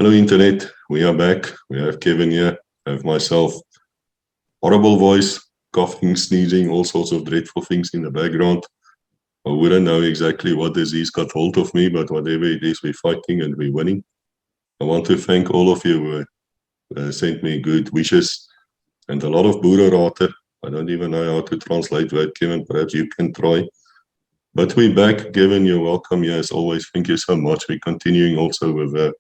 Hello, Internet. We are back. We have Kevin here. I have myself. Horrible voice, coughing, sneezing, all sorts of dreadful things in the background. I wouldn't know exactly what disease got hold of me, but whatever it is, we're fighting and we're winning. I want to thank all of you who sent me good wishes and a lot of boerenraad. I don't even know how to translate that, Kevin. Perhaps you can try. But we're back. Kevin, you're welcome here as always. Thank you so much. We're continuing also with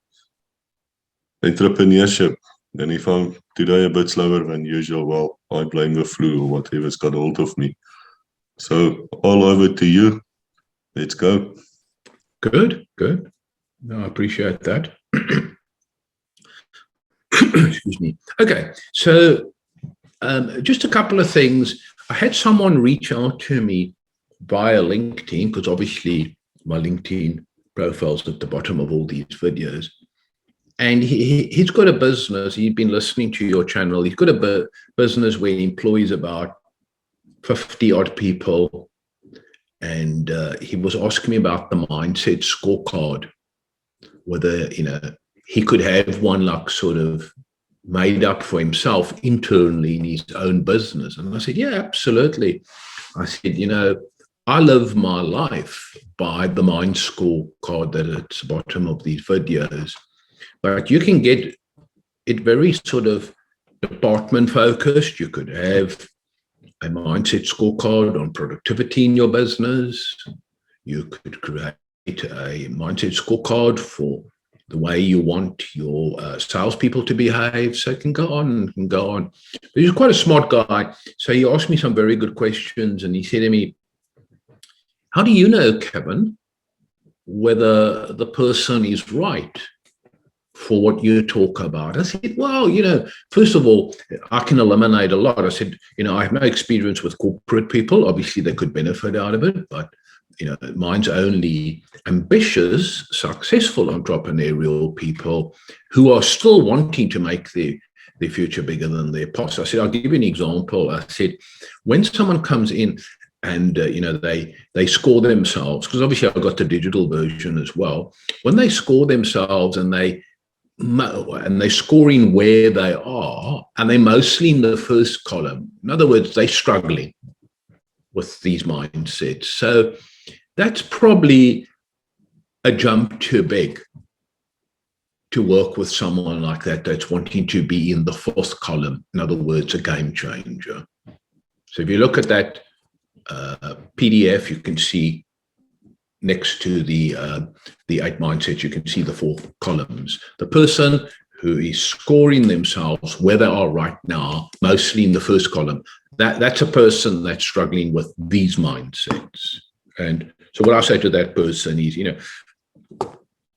entrepreneurship. And if I'm today a bit slower than usual, well, I blame the flu or whatever's got hold of me. So all over to you. Let's go. Good. No, I appreciate that. Excuse me. Okay, so just a couple of things. I had someone reach out to me via LinkedIn, because obviously my LinkedIn profile's at the bottom of all these videos. And he's got a business. He'd been listening to your channel. He's got a business where he employs about 50 odd people. And he was asking me about the mindset scorecard, whether, he could have one like sort of made up for himself internally in his own business. And I said, yeah, absolutely. I said, I live my life by the mind scorecard that at the bottom of these videos. But you can get it very sort of department focused. You could have a mindset scorecard on productivity in your business. You could create a mindset scorecard for the way you want your salespeople to behave. So it can go on and go on. But he's quite a smart guy. So he asked me some very good questions. And he said to me, how do you know, Kevin, whether the person is right for what you talk about? I said, well, first of all, I can eliminate a lot. I said, I have no experience with corporate people. Obviously, they could benefit out of it, but, mine's only ambitious, successful entrepreneurial people who are still wanting to make their future bigger than their past. I said, I'll give you an example. I said, when someone comes in and, they score themselves, because obviously I've got the digital version as well. When they score themselves and they're scoring where they are, and they're mostly in the first column. In other words, they're struggling with these mindsets. So that's probably a jump too big to work with someone like that that's wanting to be in the fourth column. In other words, a game changer. So if you look at that PDF, you can see next to the 8 mindsets, you can see the 4 columns. The person who is scoring themselves where they are right now, mostly in the first column, that's a person that's struggling with these mindsets. And so what I say to that person is,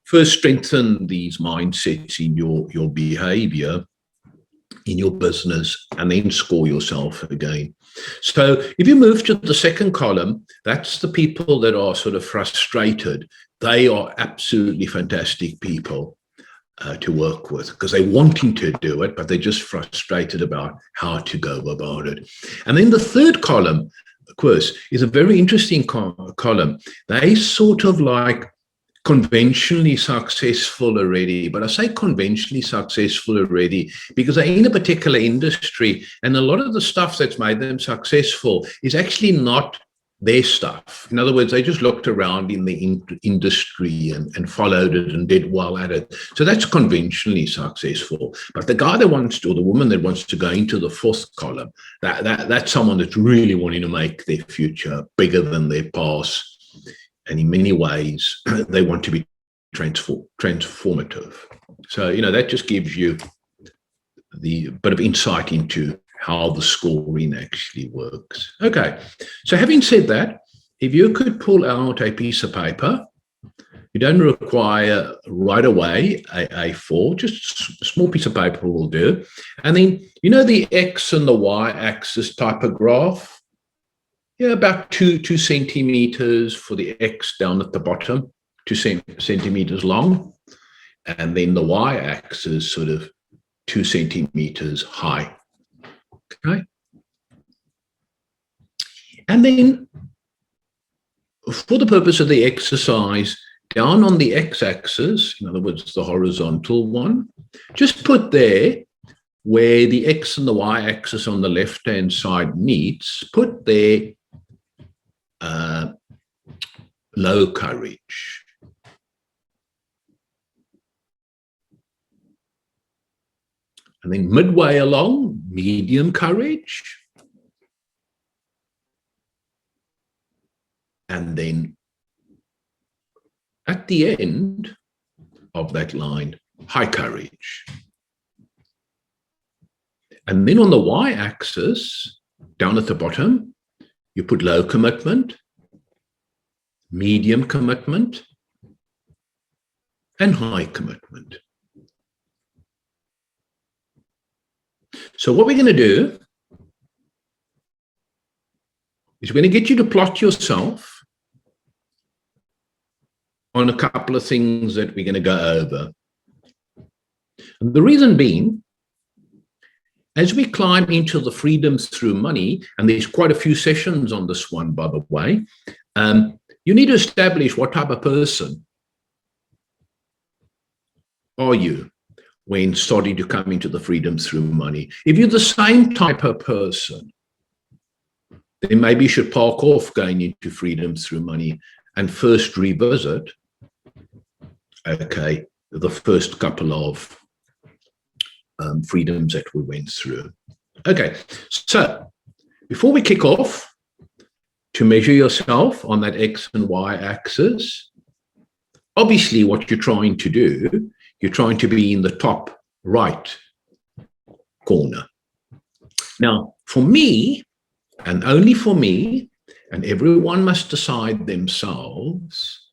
first strengthen these mindsets in your behavior, in your business, and then score yourself again. So if you move to the second column, that's the people that are sort of frustrated. They are absolutely fantastic people to work with, because they're wanting to do it, but they're just frustrated about how to go about it. And then the third column, of course, is a very interesting column. They sort of like conventionally successful already, but I say conventionally successful already because they're in a particular industry, and a lot of the stuff that's made them successful is actually not their stuff. In other words, they just looked around in the industry and followed it and did well at it. So that's conventionally successful. But the guy that wants to, or the woman that wants to go into the fourth column, that's someone that's really wanting to make their future bigger than their past. And in many ways, they want to be transformative. So, that just gives you the bit of insight into how the scoring actually works. Okay, so having said that, if you could pull out a piece of paper, you don't require right away a A4, just a small piece of paper will do. And then, the X and the Y axis type of graph, about 2 centimeters for the X down at the bottom, 2 centimeters long. And then the Y axis sort of 2 centimeters high. Okay. And then for the purpose of the exercise, down on the x-axis, in other words, the horizontal one, just put there where the x and the y-axis on the left-hand side meets, put there low courage. And then midway along, medium courage. And then at the end of that line, high courage. And then on the y-axis, down at the bottom, you put low commitment, medium commitment, and high commitment. So what we're going to do is we're going to get you to plot yourself on a couple of things that we're going to go over. And the reason being, as we climb into the freedoms through money, and there's quite a few sessions on this one, by the way, you need to establish what type of person are you when starting to come into the freedoms through money. If you're the same type of person, then maybe you should park off going into freedoms through money and first revisit, okay, the first couple of freedoms that we went through. Okay, so before we kick off, to measure yourself on that X and Y axis, obviously what you're trying to do, you're trying to be in the top right corner. Now, for me, and only for me, and everyone must decide themselves,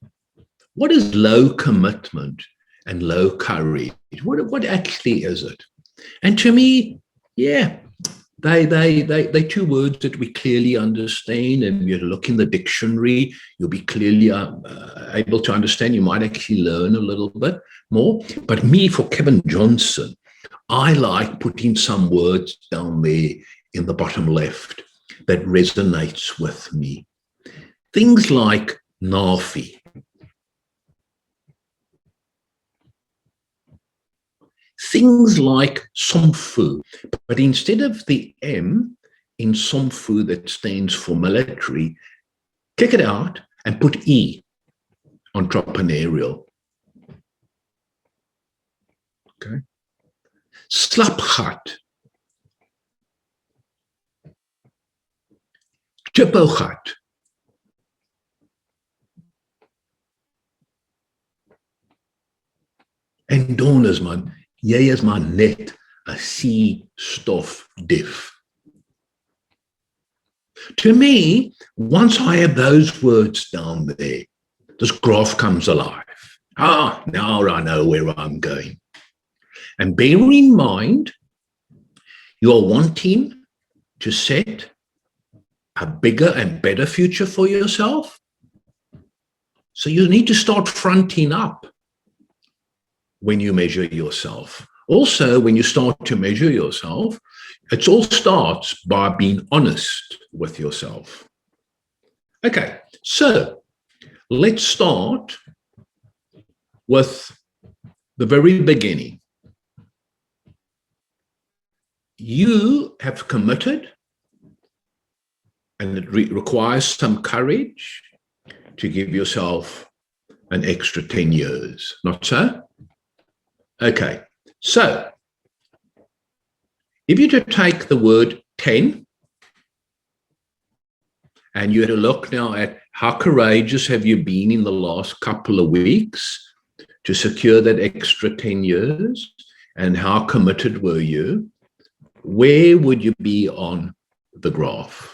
what is low commitment and low courage? What actually is it? And to me, yeah, they two words that we clearly understand, and you look in the dictionary, you'll be clearly able to understand. You might actually learn a little bit more. But me, for Kevin Johnson, I like putting some words down there in the bottom left that resonates with me. Things like NAFI. Things like SOMFU, but instead of the M in SOMFU that stands for military, kick it out and put E, entrepreneurial. Okay. Slapgat. Chippogat. En donors, man. Jy is maar net 'n C-stof diff. To me, once I have those words down there, this graph comes alive. Now I know where I'm going. And bear in mind, you are wanting to set a bigger and better future for yourself. So you need to start fronting up when you measure yourself. Also, when you start to measure yourself, it all starts by being honest with yourself. Okay, so let's start with the very beginning. You have committed, and it requires some courage to give yourself an extra 10 years, not so? Okay, so if you to take the word 10 and you had to look now at how courageous have you been in the last couple of weeks to secure that extra 10 years, and how committed were you, where would you be on the graph?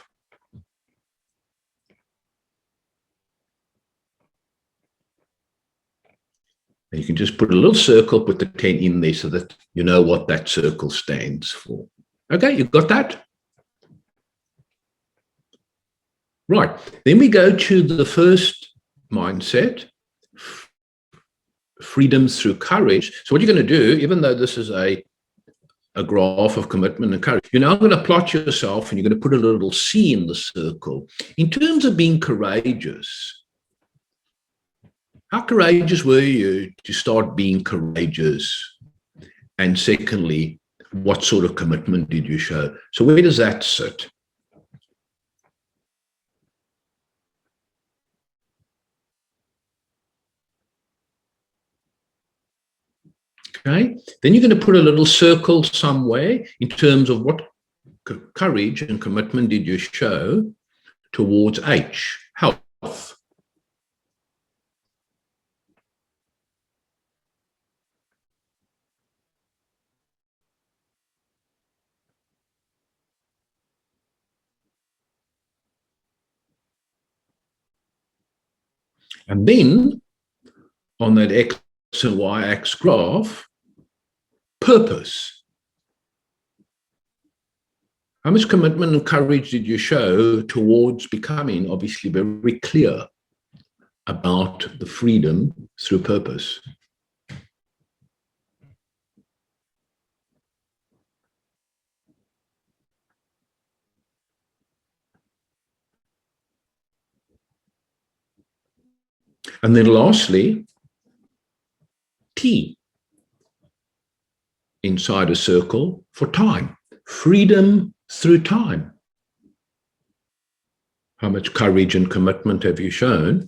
And you can just put a little circle, put the 10 in there so that you know what that circle stands for. Okay, you've got that? Right, then we go to the first mindset, freedoms through courage. So what you're going to do, even though this is a graph of commitment and courage, you're now going to plot yourself and you're going to put a little C in the circle. In terms of being courageous, How courageous were you to start being courageous? And secondly, what sort of commitment did you show? So where does that sit? Okay, then you're going to put a little circle somewhere in terms of what courage and commitment did you show towards H, health. And then on that X and Y axis graph, purpose. How much commitment and courage did you show towards becoming obviously very clear about the freedom through purpose? And then lastly, T inside a circle for time, freedom through time. How much courage and commitment have you shown?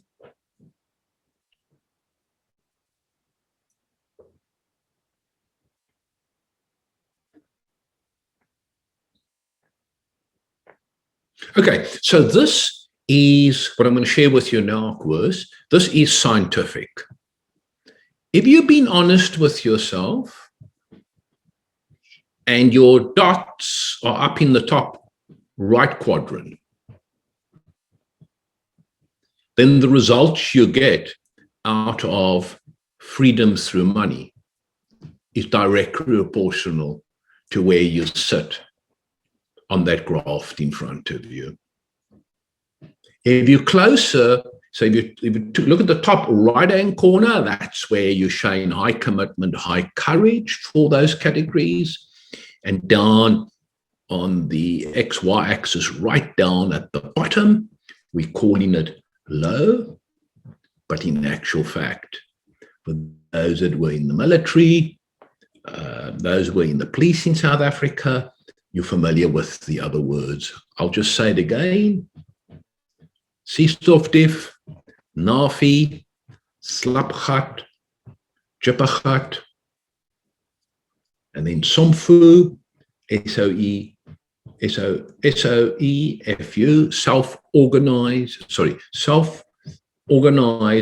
Okay, so this is what I'm going to share with you now, Urs. This is scientific. If you've been honest with yourself and your dots are up in the top right quadrant, then the results you get out of freedom through money is directly proportional to where you sit on that graph in front of you. If you're closer, so if you look at the top right-hand corner, that's where you're showing high commitment, high courage for those categories. And down on the XY axis, right down at the bottom, we're calling it low. But in actual fact, for those that were in the military, those who were in the police in South Africa, you're familiar with the other words. I'll just say it again. Seestofdief, Nafi, Slapgat, Jippagat, and then Somfu, S-O-E-F-U, self-organized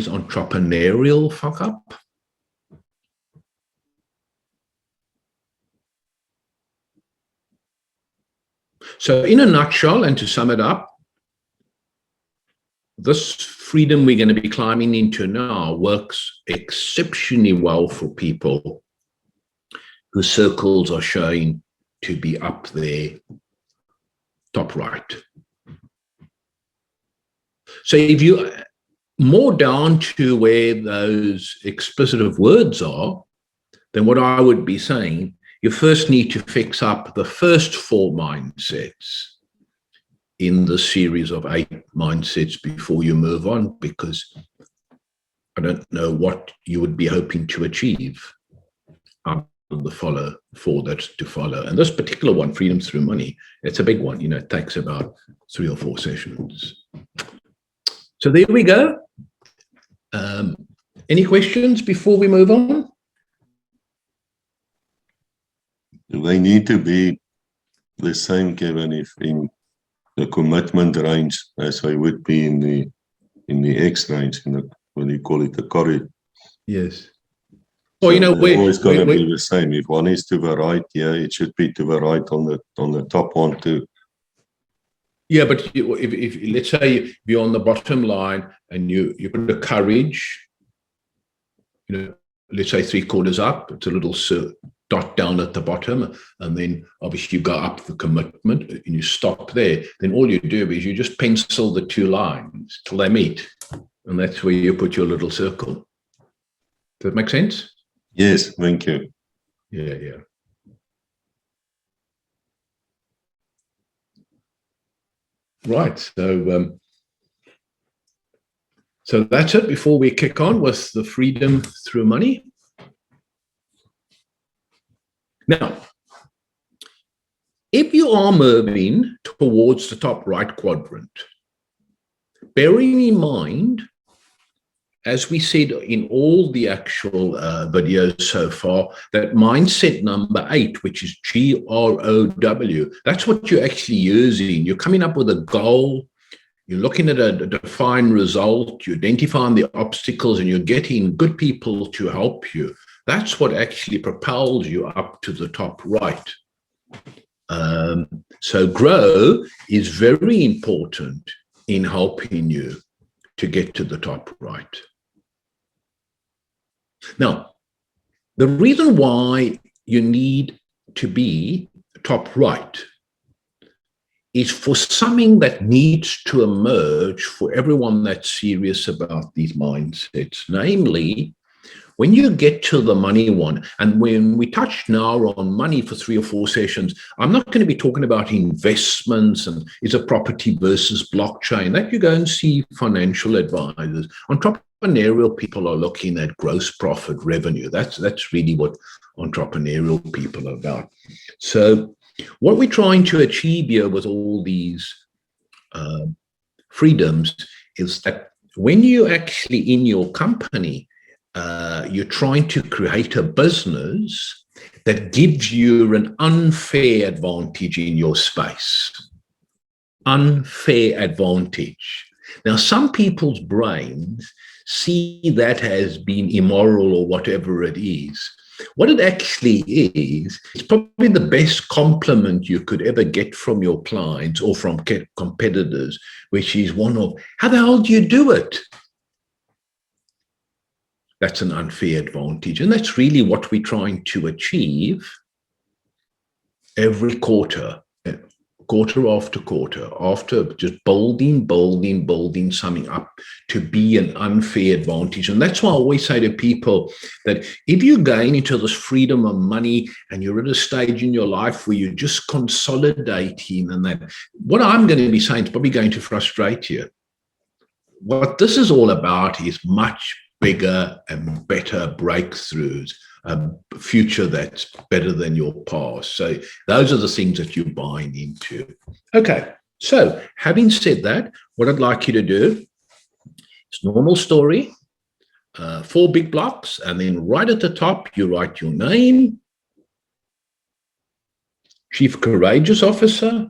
entrepreneurial fuck up. So in a nutshell, and to sum it up, this freedom we're going to be climbing into now works exceptionally well for people whose circles are showing to be up there, top right. So if you more down to where those explicit words are, then what I would be saying, you first need to fix up the first 4 mindsets in the series of 8 mindsets before you move on, because I don't know what you would be hoping to achieve out of the 4 that's to follow. And this particular one, freedom through money, it's a big one. You know, it takes about 3 or 4 sessions. So there we go. Any questions before we move on? They need to be the same, Kevin, if in the commitment range as I would be in the X range, when you call it the courage. Yes. Well, you know, we're always going to be the same. If one is to the right, yeah, it should be to the right on the top one too. Yeah, but if let's say you're on the bottom line and you put the courage, you know, let's say 3 quarters up, it's a little dot down at the bottom, and then obviously you go up the commitment and you stop there. Then all you do is you just pencil the 2 lines till they meet, and that's where you put your little circle. Does that make sense? Yes, thank you. Yeah. Right. So So that's it before we kick on with the freedom through money. Now, if you are moving towards the top right quadrant, bearing in mind, as we said in all the actual videos so far, that mindset number 8, which is GROW, that's what you're actually using. You're coming up with a goal, you're looking at a defined result, you're identifying the obstacles, and you're getting good people to help you. That's what actually propels you up to the top right. So grow is very important in helping you to get to the top right. Now, the reason why you need to be top right is for something that needs to emerge for everyone that's serious about these mindsets. Namely, when you get to the money one, and when we touch now on money for 3 or 4 sessions, I'm not going to be talking about investments and is a property versus blockchain. That you go and see financial advisors. Entrepreneurial people are looking at gross profit revenue. That's really what entrepreneurial people are about. So what we're trying to achieve here with all these freedoms is that when you actually in your company, you're trying to create a business that gives you an unfair advantage in your space. Unfair advantage. Now, some people's brains see that as being immoral or whatever it is. What it actually is, it's probably the best compliment you could ever get from your clients or from competitors, which is one of, how the hell do you do it? That's an unfair advantage. And that's really what we're trying to achieve every quarter, quarter after quarter, after just building something up to be an unfair advantage. And that's why I always say to people that if you're going into this freedom of money and you're at a stage in your life where you're just consolidating and that, what I'm going to be saying is probably going to frustrate you. What this is all about is much bigger and better breakthroughs, a future that's better than your past. So those are the things that you're buying into. Okay, so having said that, what I'd like you to do is normal story, 4 big blocks, and then right at the top, you write your name, Chief Courageous Officer,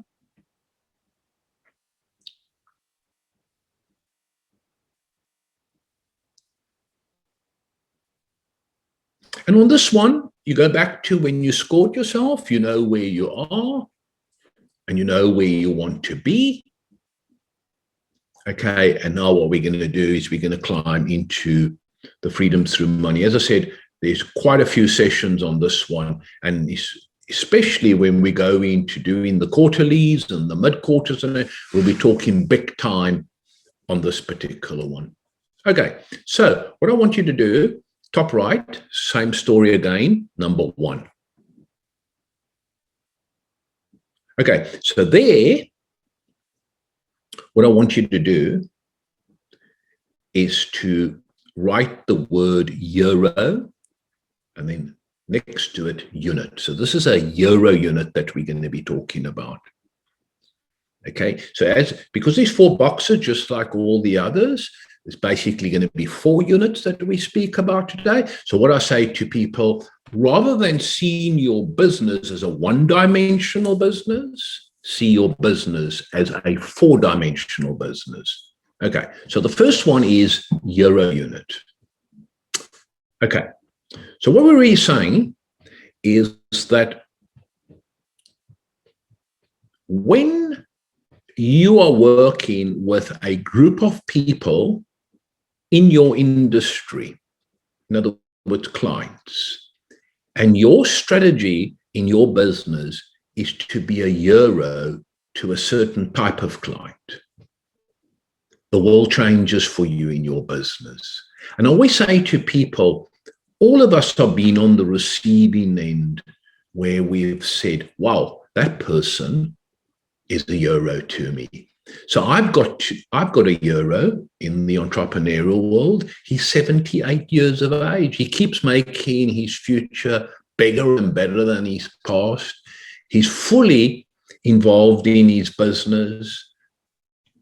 and on this one, you go back to when you scored yourself, you know where you are, and you know where you want to be. Okay, and now what we're going to do is we're going to climb into the freedom through money. As I said, there's quite a few sessions on this one, and especially when we go into doing the quarterlies and the mid-quarters, and we'll be talking big time on this particular one. Okay, so what I want you to do, top right, same story again, number 1. Okay, so there, what I want you to do is to write the word euro and then next to it, unit. So this is a euro unit that we're going to be talking about. Okay, so because these 4 boxes, just like all the others, it's basically going to be 4 units that we speak about today. So what I say to people, rather than seeing your business as a 1-dimensional business, see your business as a 4-dimensional business. Okay, so the first one is euro unit. Okay, so what we're really saying is that when you are working with a group of people in your industry, in other words, clients, and your strategy in your business is to be a euro to a certain type of client, the world changes for you in your business. And I always say to people, all of us have been on the receiving end where we've said, wow, that person is a euro to me. So I've got a euro in the entrepreneurial world. He's 78 years of age. He keeps making his future bigger and better than his past. He's fully involved in his business,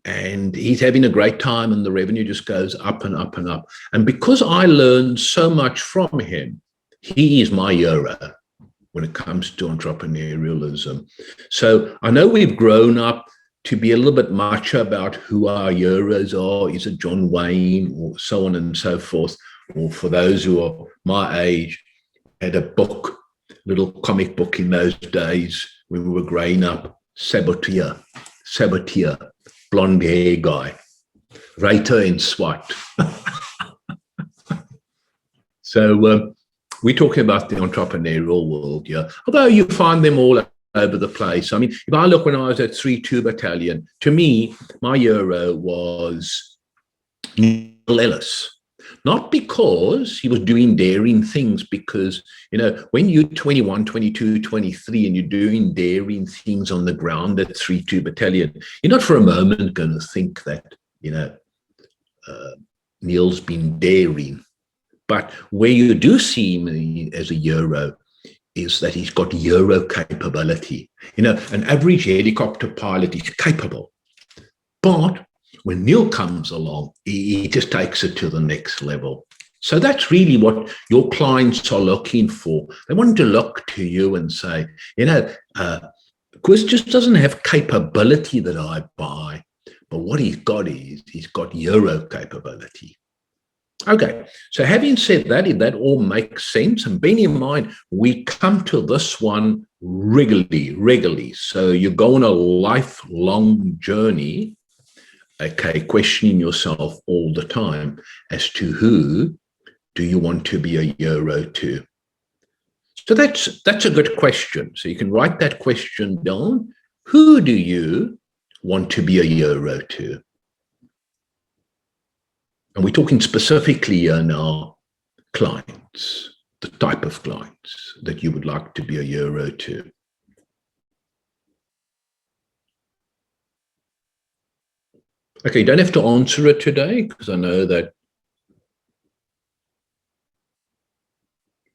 and he's having a great time, and the revenue just goes up and up and up. And because I learned so much from him, he is my hero when it comes to entrepreneurialism. So I know we've grown up to be a little bit much about who our heroes are. Is it John Wayne or so on and so forth? Or for those who are my age, had a book, little comic book in those days when we were growing up, Saboteur, blonde hair guy, writer in SWAT. So we're talking about the entrepreneurial world here, although you find them all over the place. I mean, if I look when I was at 3-2 Battalion, to me, my hero was Neil Ellis. Not because he was doing daring things, because, when you're 21, 22, 23, and you're doing daring things on the ground at 3-2 Battalion, you're not for a moment going to think that, Neil's been daring. But where you do see him as a hero is that he's got hero capability. An average helicopter pilot is capable. But when Neil comes along, he just takes it to the next level. So that's really what your clients are looking for. They want to look to you and say, Chris just doesn't have capability that I buy, but what he's got is he's got hero capability. Okay, so having said that, if that all makes sense, and bearing in mind, we come to this one regularly. So you go on a lifelong journey, okay, questioning yourself all the time as to who do you want to be a hero to? So that's a good question. So you can write that question down. Who do you want to be a hero to? And we're talking specifically now clients, the type of clients that you would like to be a hero to. Okay, you don't have to answer it today, because I know that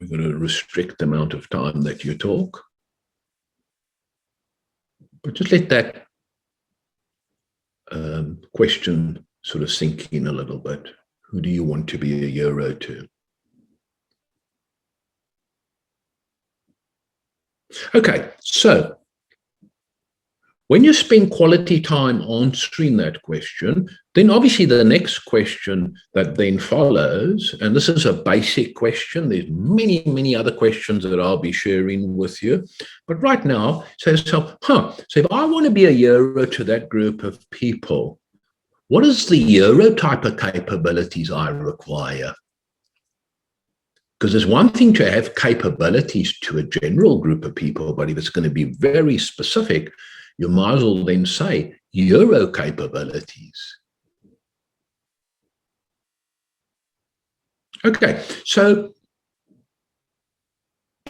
we're going to restrict the amount of time that you talk. But just let that question sort of sink in a little bit. Who do you want to be a hero to? Okay, so when you spend quality time answering that question, then obviously the next question that then follows, and this is a basic question, there's many other questions that I'll be sharing with you, but right now, say to yourself, so if I want to be a hero to that group of people, what is the hero type of capabilities I require? Because there's one thing to have capabilities to a general group of people, but if it's going to be very specific, you might as well then say hero capabilities. Okay, so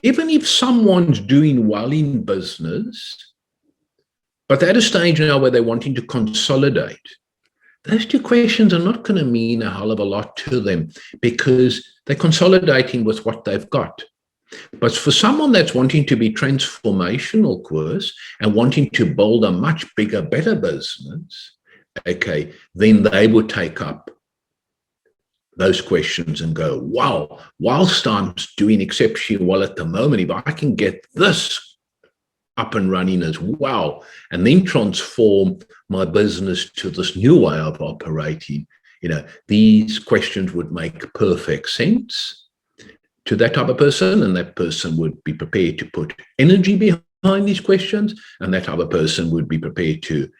even if someone's doing well in business, but they're at a stage now where they're wanting to consolidate, those two questions are not going to mean a hell of a lot to them, because they're consolidating with what they've got. But for someone that's wanting to be transformational, Chris, and wanting to build a much bigger, better business, okay, then they would take up those questions and go, wow, whilst I'm doing exceptionally well at the moment, if I can get this up and running as well, and then transform my business to this new way of operating, these questions would make perfect sense to that type of person, and that person would be prepared to put energy behind these questions, and that type of person would be prepared to,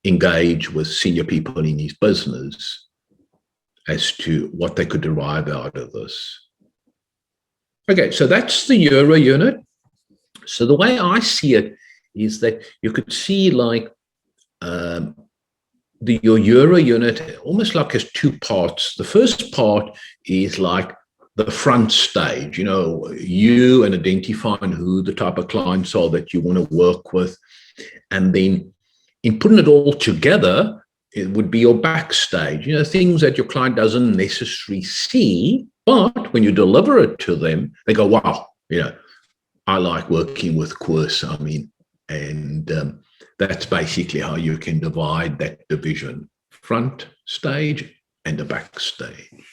engage with senior people in his business as to what they could derive out of this. Okay, so that's the euro unit. So the way I see it is that you could see like your euro unit almost like has two parts. The first part is like the front stage, you and identifying who the type of clients are that you want to work with. And then in putting it all together, it would be your backstage, things that your client doesn't necessarily see, but when you deliver it to them, they go, wow, I like working with Koos. And that's basically how you can divide that division, front stage and the backstage.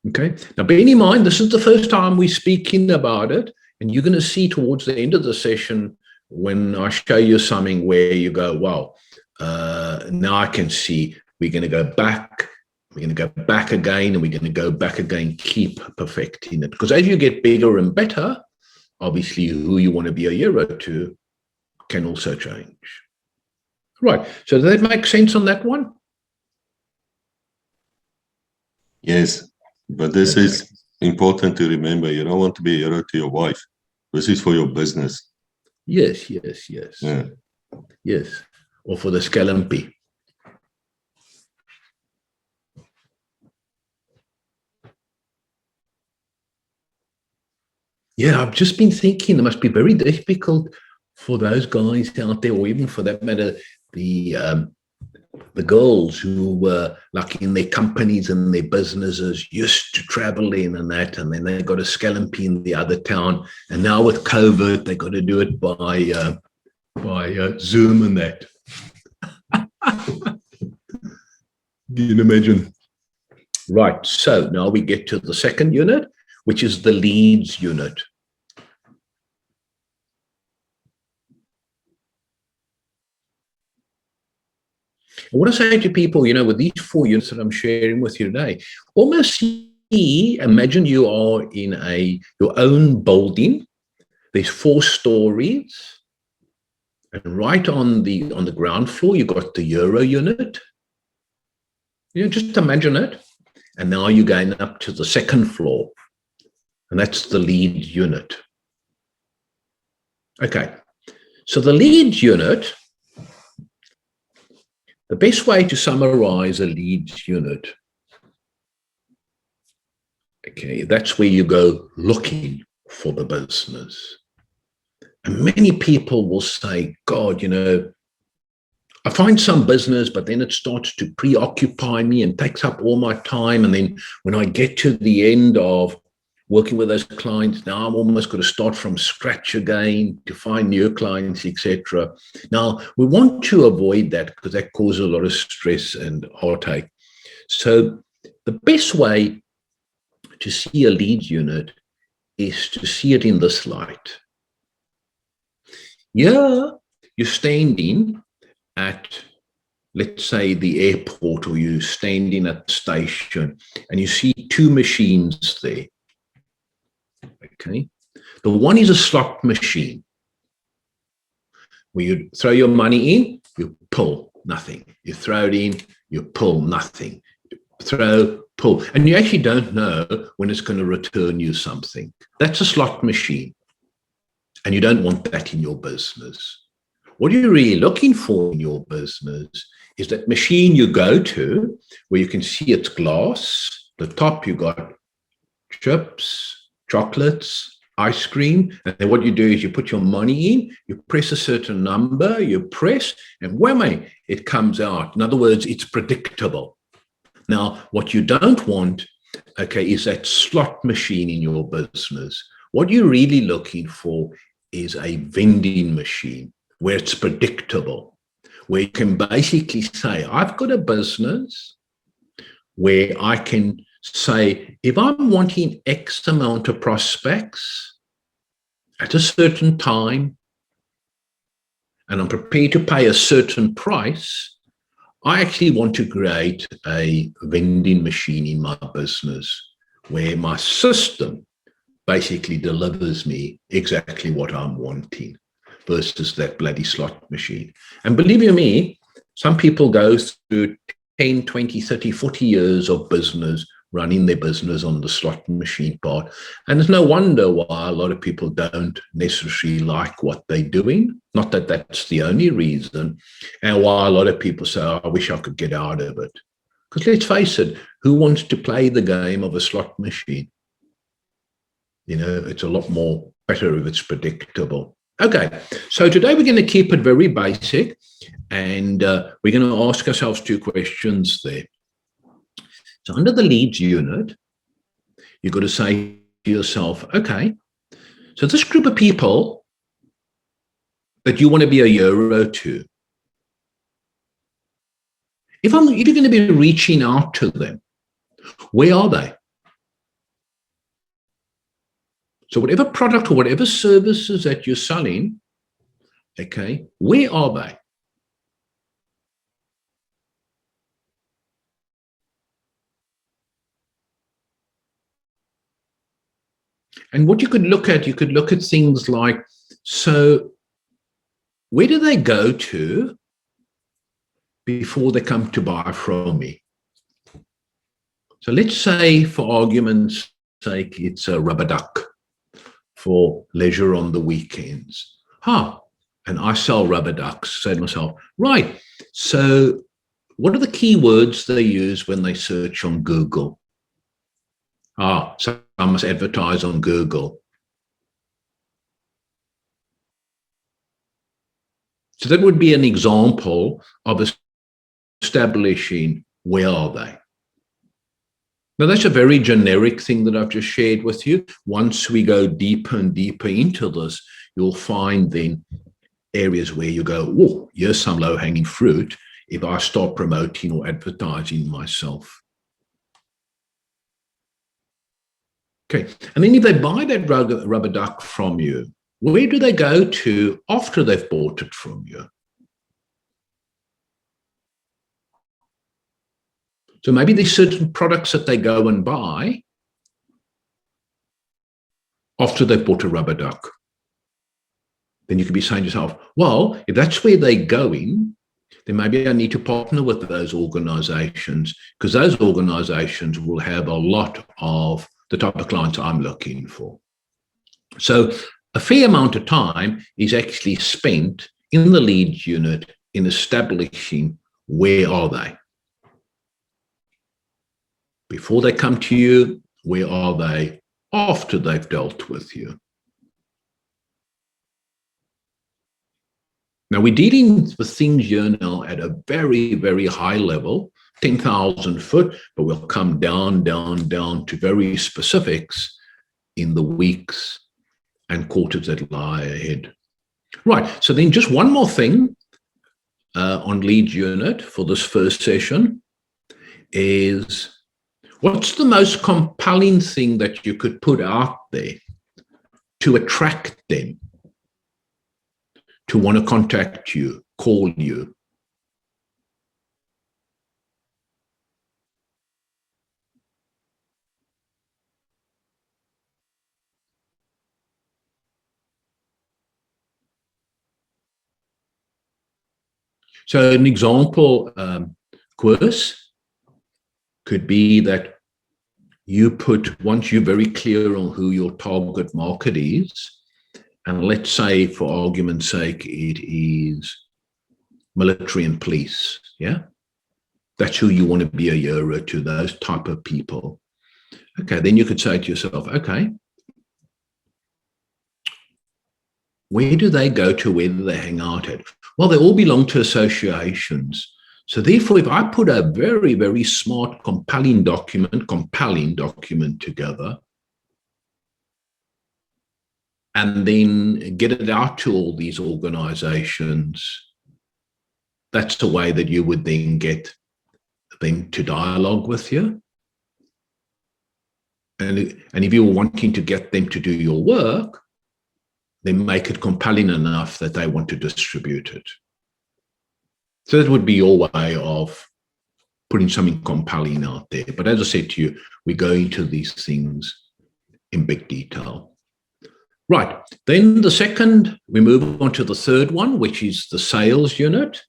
Okay. Now, bear in mind, this is the first time we're speaking about it, and you're going to see towards the end of the session when I show you something where you go, wow, now I can see we're going to go back. We're going to go back again, and we're going to go back again, keep perfecting it. Because as you get bigger and better, obviously who you want to be a hero to can also change. Right. So does that make sense on that one? Yes. But this is important to remember. You don't want to be a hero to your wife. This is for your business. Yes. Yeah. Yes. Or for the scallumpy. Yeah, I've just been thinking it must be very difficult for those guys out there, or even for that matter, the girls who were like in their companies and their businesses used to traveling and that, and then they got a scallumpy in the other town, and now with COVID they got to do it by Zoom and that. You can imagine. Right. So now we get to the second unit, which is the leads unit. I want to say to people, with these 4 units that I'm sharing with you today, almost imagine you are in your own building. There's 4 stories. And right on the ground floor, you've got the Euro unit. Just imagine it. And now you're going up to the second floor. And that's the lead unit. Okay. So the lead unit, the best way to summarize a leads unit, okay, that's where you go looking for the business. And many people will say, God, I find some business, but then it starts to preoccupy me and takes up all my time. And then when I get to the end of working with those clients, now I'm almost going to start from scratch again to find new clients, etc. Now, we want to avoid that because that causes a lot of stress and heartache. So the best way to see a lead unit is to see it in this light. Yeah, you're standing at, let's say, the airport, or you're standing at the station and you see 2 machines there. Okay. The one is a slot machine where you throw your money in, you pull nothing. You throw it in, you pull nothing. Throw, pull. And you actually don't know when it's going to return you something. That's a slot machine. And you don't want that in your business. What you're really looking for in your business is that machine you go to where you can see it's glass. The top, you got chips, chocolates, ice cream. And then what you do is you put your money in, you press a certain number, you press, and whammy, it comes out. In other words, it's predictable. Now, what you don't want, okay, is that slot machine in your business. What you're really looking for is a vending machine where it's predictable, where you can basically say, I've got a business where I can say, if I'm wanting X amount of prospects at a certain time, and I'm prepared to pay a certain price, I actually want to create a vending machine in my business where my system basically delivers me exactly what I'm wanting versus that bloody slot machine. And believe you me, some people go through 10, 20, 30, 40 years of business, running their business on the slot machine part. And there's no wonder why a lot of people don't necessarily like what they're doing. Not that that's the only reason. And why a lot of people say, oh, I wish I could get out of it. Because let's face it, who wants to play the game of a slot machine? It's a lot more better if it's predictable. Okay, so today we're going to keep it very basic, and we're going to ask ourselves two questions there. So under the leads unit, you've got to say to yourself, okay, so this group of people that you want to be a hero to, if you're going to be reaching out to them, where are they? So whatever product or whatever services that you're selling, okay, where are they? And what you could look at things like, so where do they go to before they come to buy from me? So let's say, for argument's sake, it's a rubber duck for leisure on the weekends. And I sell rubber ducks. Say to myself, right, so what are the keywords they use when they search on Google? So I must advertise on Google. So that would be an example of establishing where are they. Now, that's a very generic thing that I've just shared with you. Once we go deeper and deeper into this, you'll find then areas where you go, oh, here's some low-hanging fruit if I start promoting or advertising myself. Okay, and then if they buy that rubber duck from you, where do they go to after they've bought it from you? So maybe there's certain products that they go and buy after they've bought a rubber duck. Then you could be saying to yourself, well, if that's where they're going, then maybe I need to partner with those organizations, because those organizations will have a lot of the type of clients I'm looking for. So a fair amount of time is actually spent in the leads unit in establishing where are they. Before they come to you, where are they after they've dealt with you? Now, we're dealing with things here now at a very, very high level, 10,000 foot, but we'll come down to very specifics in the weeks and quarters that lie ahead. Right, so then just one more thing on leads unit for this first session is, what's the most compelling thing that you could put out there to attract them to want to contact you, call you? So an example, course, could be that you put, once you're very clear on who your target market is, and let's say, for argument's sake, it is military and police, yeah? That's who you want to be a hero to, those type of people. Okay, then you could say to yourself, okay, where do they go to? Where do they hang out at? Well, they all belong to associations. So therefore, if I put a very, very smart, compelling document together, and then get it out to all these organizations, that's the way that you would then get them to dialogue with you. And if you're wanting to get them to do your work, then make it compelling enough that they want to distribute it. So that would be your way of putting something compelling out there. But as I said to you, we go into these things in big detail. Right, then the second, we move on to the third one, which is the sales unit.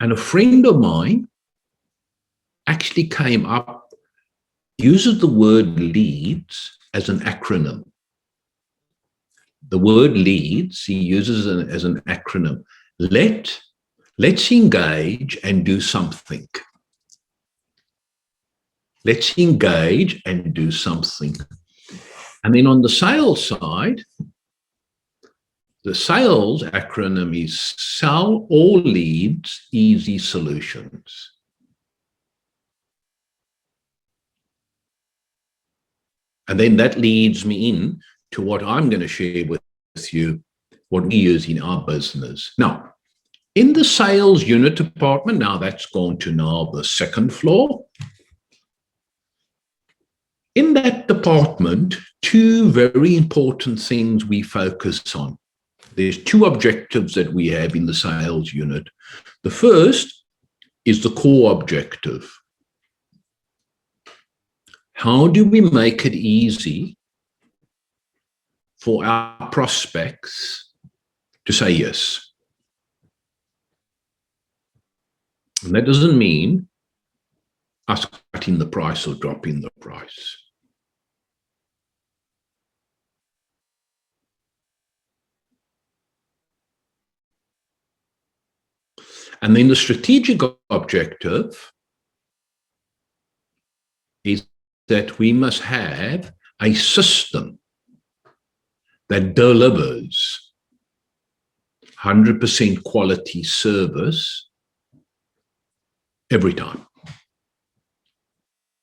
And a friend of mine actually came up, uses the word leads as an acronym. The word leads, he uses as an acronym. Let's engage and do something. Let's engage and do something. And then on the sales side, the sales acronym is Sell All Leads, Easy Solutions. And then that leads me in to what I'm going to share with you, what we use in our business. Now, in the sales unit department, now that's gone to now the second floor. In that department, two very important things we focus on. There's two objectives that we have in the sales unit. The first is the core objective. How do we make it easy for our prospects to say yes? And that doesn't mean us cutting the price or dropping the price. And then the strategic objective is that we must have a system that delivers 100% quality service every time.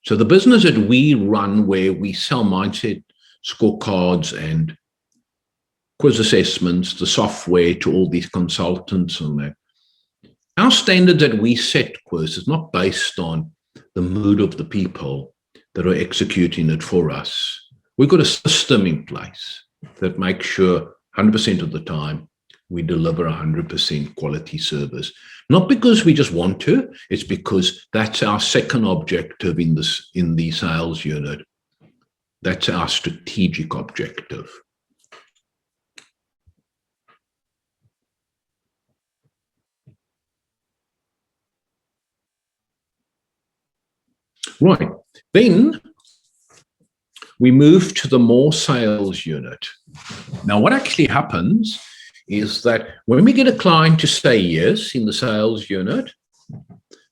So the business that we run, where we sell mindset scorecards and quiz assessments, the software to all these consultants and that, our standard that we set, Quiz, is not based on the mood of the people that are executing it for us. We've got a system in place that makes sure 100% of the time we deliver 100% quality service. Not because we just want to, it's because that's our second objective in the sales unit. That's our strategic objective. Right, then we move to the more sales unit. Now, what actually happens is that when we get a client to say yes in the sales unit,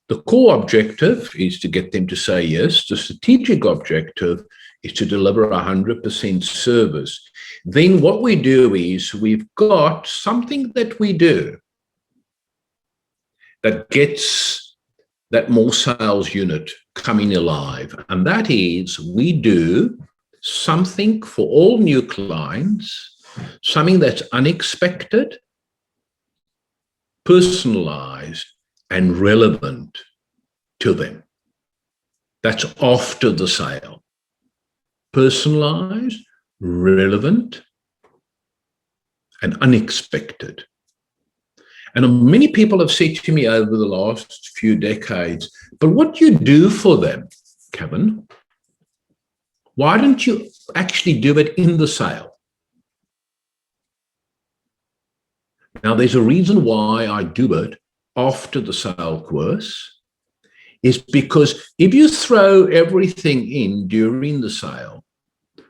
the core objective is to get them to say yes. The strategic objective is to deliver 100% service. Then what we do is we've got something that we do that gets that more sales unit coming alive. And that is, we do something for all new clients, something that's unexpected, personalized, and relevant to them. That's after the sale. Personalized, relevant, and unexpected. And many people have said to me over the last few decades, but what do you do for them, Kevin? Why don't you actually do it in the sale? Now, there's a reason why I do it after the sale course, is because if you throw everything in during the sale,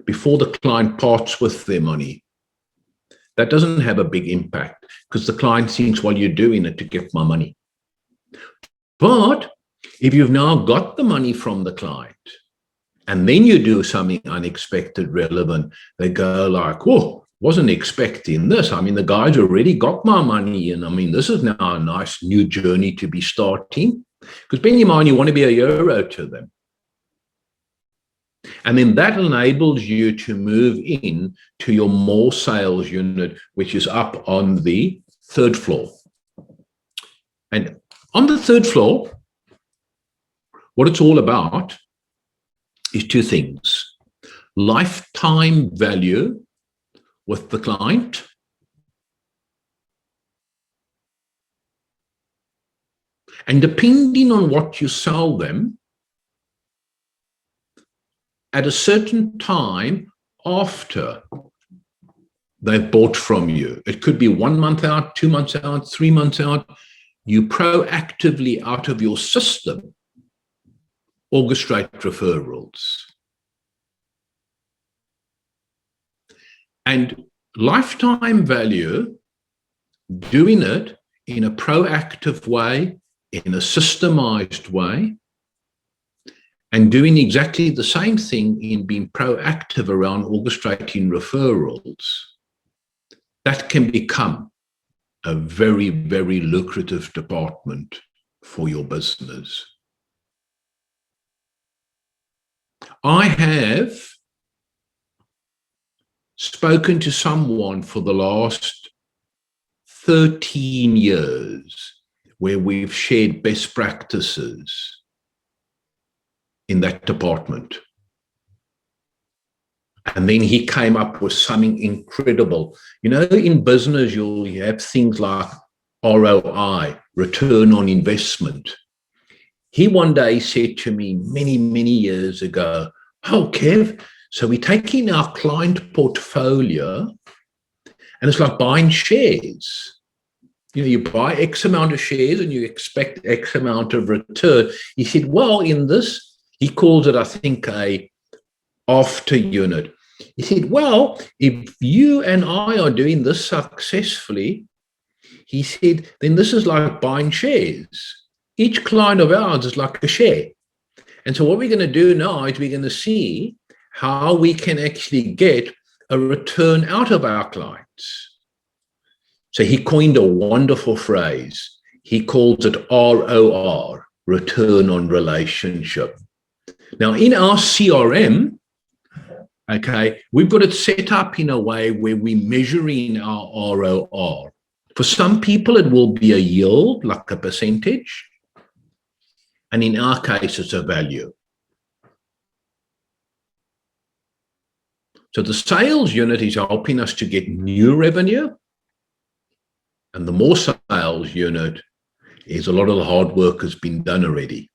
before the client parts with their money, that doesn't have a big impact because the client thinks, well, you're doing it to get my money. But if you've now got the money from the client and then you do something unexpected, relevant, they go like, whoa, wasn't expecting this. I mean, the guy's already got my money. And I mean, this is now a nice new journey to be starting. Because bear in mind, you want to be a hero to them. And then that enables you to move in to your more sales unit, which is up on the third floor. And on the third floor, what it's all about is two things: lifetime value with the client, and depending on what you sell them, at a certain time after they've bought from you. It could be 1 month out, 2 months out, 3 months out. You proactively, out of your system, orchestrate referrals. And lifetime value, doing it in a proactive way, in a systemized way, and doing exactly the same thing in being proactive around orchestrating referrals, that can become a very, very lucrative department for your business. I have spoken to someone for the last 13 years where we've shared best practices in that department. And then he came up with something incredible. You know, in business, you'll have things like ROI, return on investment. He one day said to me many, many years ago, "Oh, Kev, so we're taking our client portfolio and it's like buying shares. You know, you buy X amount of shares and you expect X amount of return." He said, well, in this, he calls it, I think, a after unit. He said, well, if you and I are doing this successfully, he said, then this is like buying shares. Each client of ours is like a share. And so what we're going to do now is we're going to see how we can actually get a return out of our clients. So he coined a wonderful phrase. He calls it ROR, return on relationship. Now, in our CRM, okay, we've got it set up in a way where we're measuring our ROR. For some people, it will be a yield, like a percentage. And in our case, it's a value. So the sales unit is helping us to get new revenue. And the more sales unit is a lot of the hard work has been done already.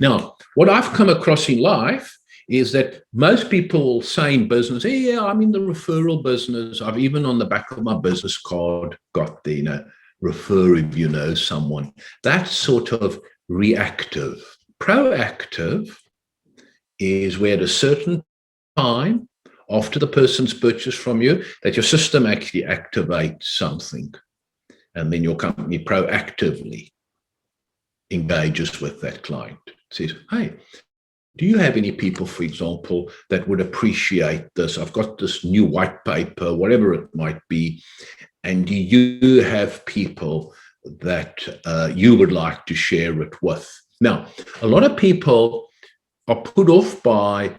Now, what I've come across in life is that most people say in business, hey, yeah, I'm in the referral business. I've even on the back of my business card got the, refer if you know someone. That's sort of reactive. Proactive is where at a certain time after the person's purchased from you, that your system actually activates something. And then your company proactively engages with that client. Says, hey, do you have any people, for example, that would appreciate this? I've got this new white paper, whatever it might be. And do you have people that you would like to share it with? Now, a lot of people are put off by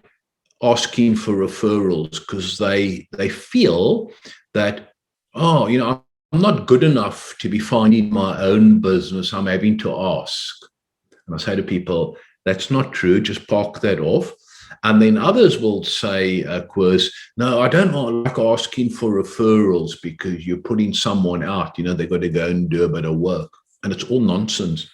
asking for referrals because they feel that, oh, I'm not good enough to be finding my own business. I'm having to ask. And I say to people, that's not true. Just park that off. And then others will say, of course, no, I don't like asking for referrals because you're putting someone out. They've got to go and do a bit of work. And it's all nonsense.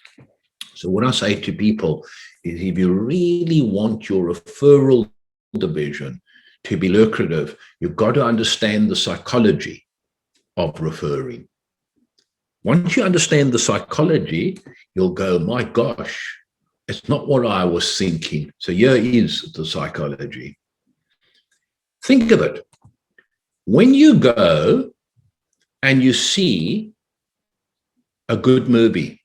So what I say to people is if you really want your referral division to be lucrative, you've got to understand the psychology of referring. Once you understand the psychology, you'll go, my gosh, it's not what I was thinking. So here is the psychology. Think of it. When you go and you see a good movie,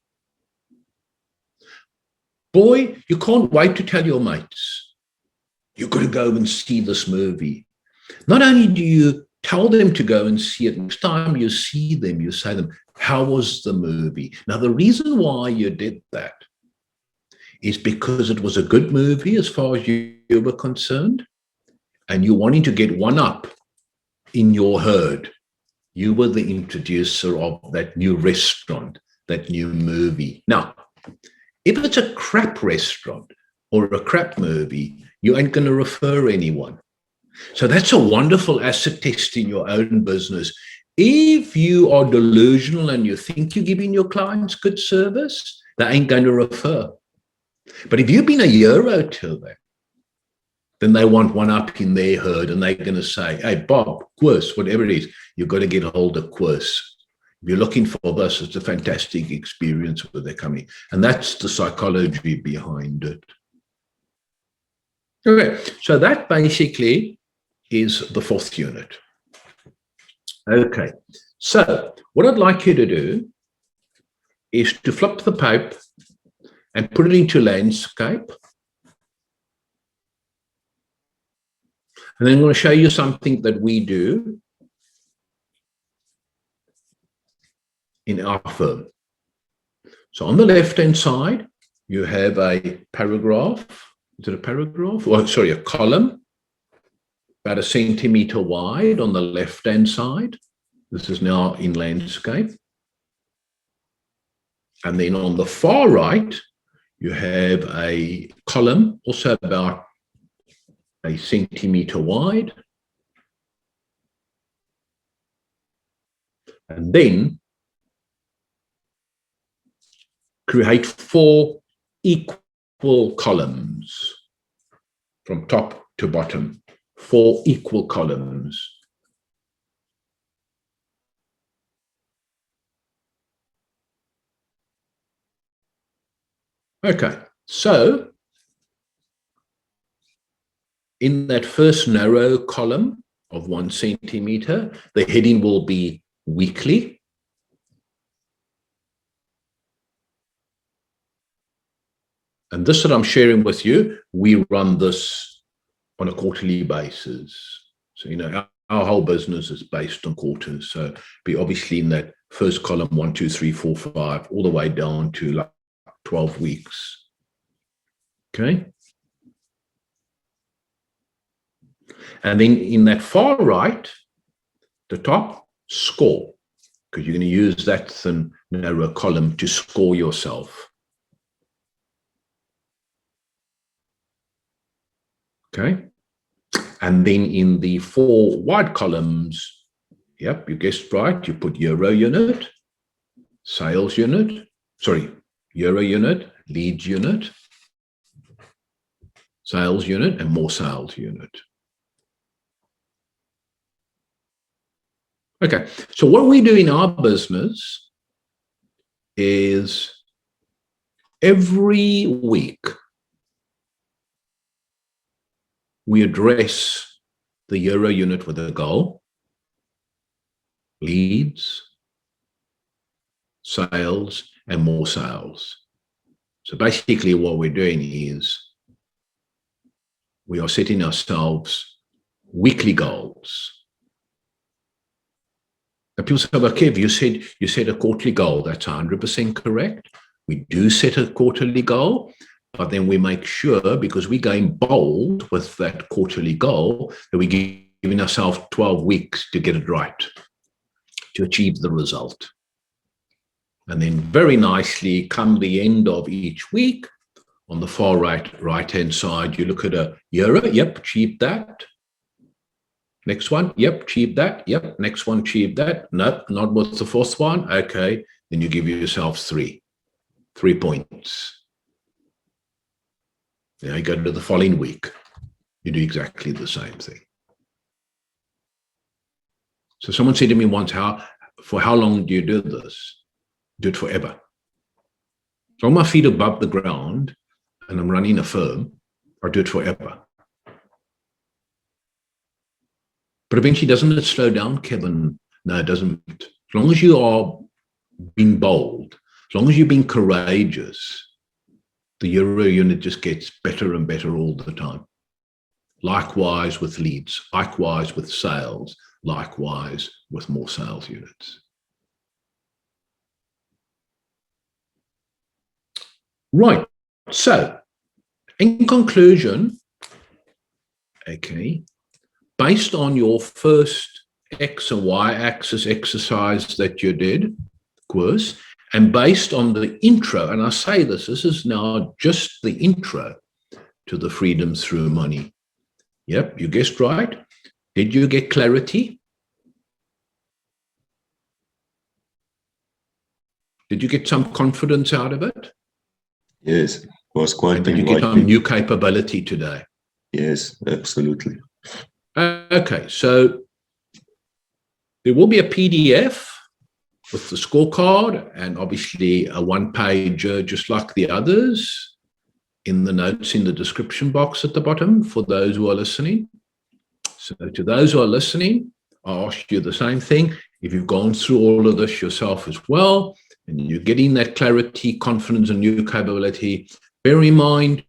boy, you can't wait to tell your mates, you've got to go and see this movie. Not only do you tell them to go and see it, next time you see them, you say to them, how was the movie? Now, the reason why you did that is because it was a good movie as far as you were concerned, and you wanting to get one up in your herd. You were the introducer of that new restaurant, that new movie. Now, if it's a crap restaurant or a crap movie, you ain't going to refer anyone. So that's a wonderful asset test in your own business. If you are delusional and you think you're giving your clients good service, they ain't going to refer. But if you've been a hero to them, then they want one up in their herd and they're going to say, hey, Bob, Quirse, whatever it is, you've got to get a hold of Quirse. If you're looking for this, it's a fantastic experience where they're coming. And that's the psychology behind it. Okay, so that basically is the fourth unit. Okay, so what I'd like you to do is to flip the pipe and put it into landscape. And then I'm going to show you something that we do in our firm. So on the left-hand side, you have a paragraph. Is it a paragraph? Or sorry, a column about 1 centimeter wide on the left-hand side. This is now in landscape. And then on the far right, you have a column also about 1 centimeter wide. And then create 4 equal columns from top to bottom, 4 equal columns. Okay, so in that first narrow column of 1 centimeter, the heading will be weekly. And this that I'm sharing with you, we run this on a quarterly basis. So, you know, our whole business is based on quarters. So be obviously in that first column, 1, 2, 3, 4, 5, all the way down to like 12 weeks. Okay. And then in that far right, the top, score, because you're going to use that thin, narrow column to score yourself. Okay. And then in the 4 wide columns, yep, you guessed right, you put euro unit, sales unit, sorry, euro unit, leads unit, sales unit, and more sales unit. Okay, so what we do in our business is every week we address the euro unit with a goal, leads, sales, and more sales. So basically what we're doing is we are setting ourselves weekly goals. And people say, well, Kev, you set a quarterly goal. That's 100% correct. We do set a quarterly goal, but then we make sure, because we're going bold with that quarterly goal, that we're giving ourselves 12 weeks to get it right, to achieve the result. And then very nicely, come the end of each week, on the far right-hand side, you look at a euro, yep, achieved that. Next one, yep, achieved that. Yep, next one, achieved that. Nope, not with the 4th one. Okay, then you give yourself 3 points. Now you go to the following week. You do exactly the same thing. So someone said to me once, for how long do you do this? Do it forever. So on my feet above the ground, and I'm running a firm, I do it forever. But eventually, doesn't it slow down, Kevin? No, it doesn't. As long as you are being bold, as long as you're being courageous, the euro unit just gets better and better all the time. Likewise with leads, likewise with sales, likewise with more sales units. Right. So, in conclusion, okay, based on your first X and Y axis exercise that you did, course, and based on the intro, and I say this is now just the intro to the Freedom Through Money. Yep, you guessed right. Did you get clarity? Did you get some confidence out of it? Yes, it was quite and did you get some new capability today? Yes, absolutely. Okay, so there will be a PDF with the scorecard and obviously a one-pager just like the others in the notes in the description box at the bottom for those who are listening. So to those who are listening, I ask you the same thing. If you've gone through all of this yourself as well, and you're getting that clarity, confidence, and new capability, bear in mind,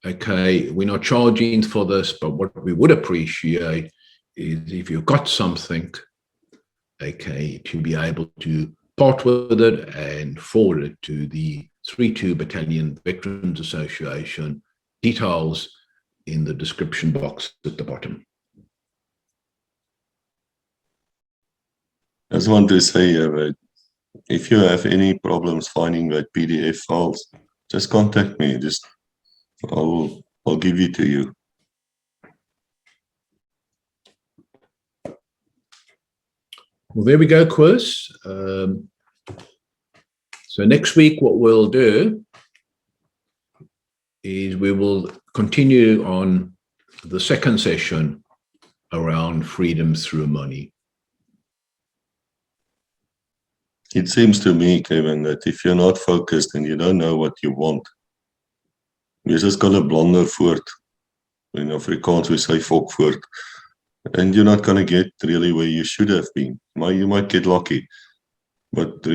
okay, we're not charging for this, but what we would appreciate is if you've got something, okay, to be able to part with it and forward it to the 3-2 Battalion Veterans Association. Details in the description box at the bottom. I just want to say that if you have any problems finding that PDF files, just contact me. I'll give it to you. Well, there we go, Chris. So next week, what we'll do is we will continue on the second session around freedom through money. It seems to me, Kevin, that if you're not focused and you don't know what you want, you're just going to blunder voort. In Afrikaans, we say fok voort. And you're not going to get really where you should have been. You might get lucky. But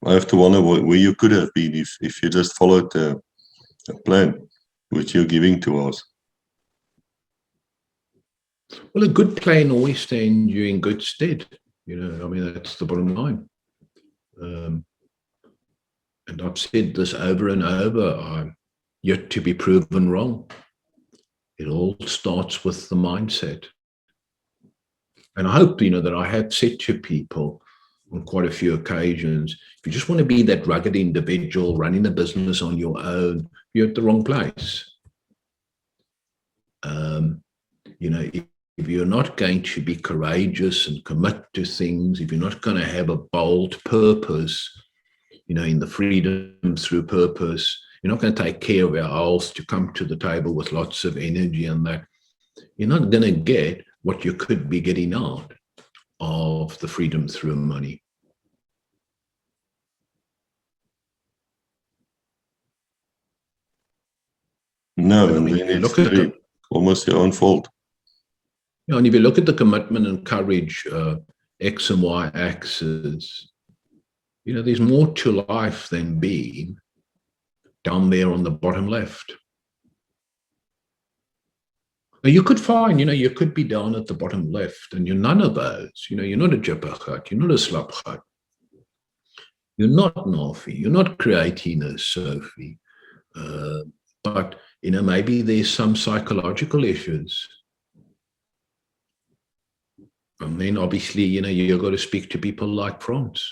I have to wonder where you could have been if you just followed a plan which you're giving to us. Well, a good plan always stands you in good stead. You know, I mean, that's the bottom line. And I've said this over and over. I'm yet to be proven wrong. It all starts with the mindset. And I hope, that I have said to people on quite a few occasions, if you just want to be that rugged individual running a business on your own, you're at the wrong place. If you're not going to be courageous and commit to things, if you're not going to have a bold purpose, in the freedom through purpose, you're not going to take care of our health to come to the table with lots of energy and that, you're not going to get what you could be getting out of the freedom through money. No, and then it's almost your own fault. And if you look at the commitment and courage, X and Y axis, there's more to life than being down there on the bottom left. Now you could find, you could be down at the bottom left and you're none of those. You're not a jippergat, you're not a slapgat. You're not Nafi, you're not creating a Sophie. But, maybe there's some psychological issues. And then obviously, you've got to speak to people like Franz.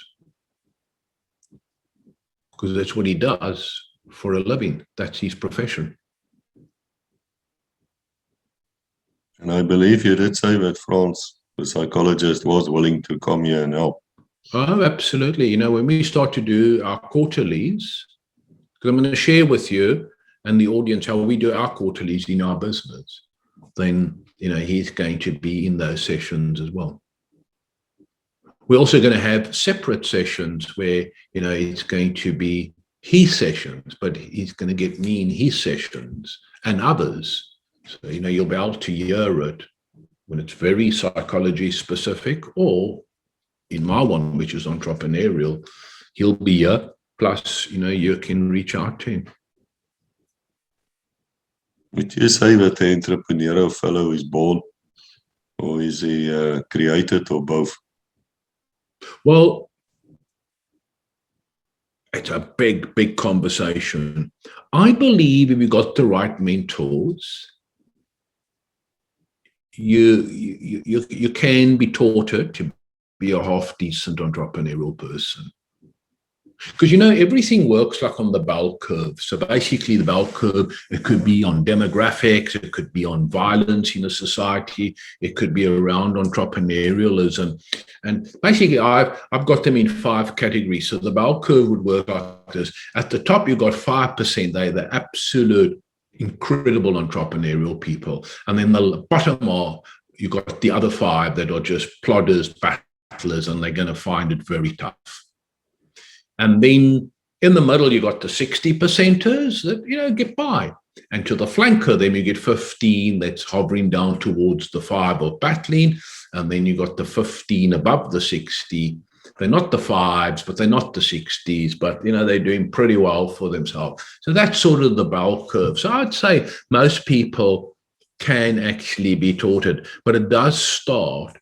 Because that's what he does for a living. That's his profession. And I believe you did say that Franz, the psychologist, was willing to come here and help. Oh, absolutely. When we start to do our quarterlies, because I'm going to share with you and the audience how we do our quarterlies in our business, then, he's going to be in those sessions as well. We're also going to have separate sessions where, it's going to be his sessions, but he's going to get me in his sessions and others. So, you'll be able to hear it when it's very psychology specific, or in my one, which is entrepreneurial, he'll be here. Plus, you can reach out to him. Would you say that the entrepreneurial fellow is born, or is he created, or both? Well, it's a big, big conversation. I believe if you got the right mentors, you can be taught it to be a half decent entrepreneurial person. Because, everything works like on the bell curve. So basically the bell curve, it could be on demographics, it could be on violence in a society, it could be around entrepreneurialism. And basically I've got them in 5 categories. So the bell curve would work like this. At the top, you've got 5%, they're the absolute incredible entrepreneurial people. And then the bottom are, you've got the other 5 that are just plodders, battlers, and they're going to find it very tough. And then in the middle, you got the 60%ers that, get by. And to the flanker, then you get 15 that's hovering down towards the 5 of battling. and then you got the 15 above the 60. They're not the 5s, but they're not the 60s, but they're doing pretty well for themselves. So that's sort of the bell curve. So I'd say most people can actually be taught it, but it does start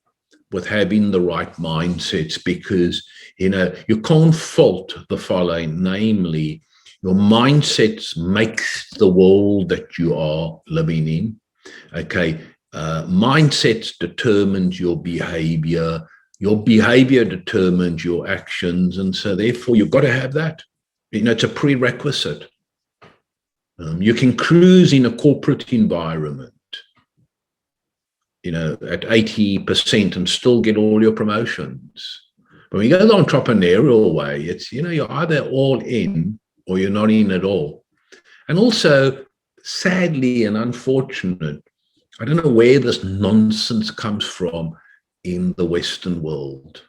with having the right mindsets, because you can't fault the following, namely, your mindsets makes the world that you are living in. Okay, mindsets determines your behavior determines your actions, and so therefore you've got to have that. It's a prerequisite. You can cruise in a corporate environment at 80% and still get all your promotions. But when you go the entrepreneurial way, it's, you're either all in or you're not in at all. And also, sadly and unfortunate, I don't know where this nonsense comes from in the Western world,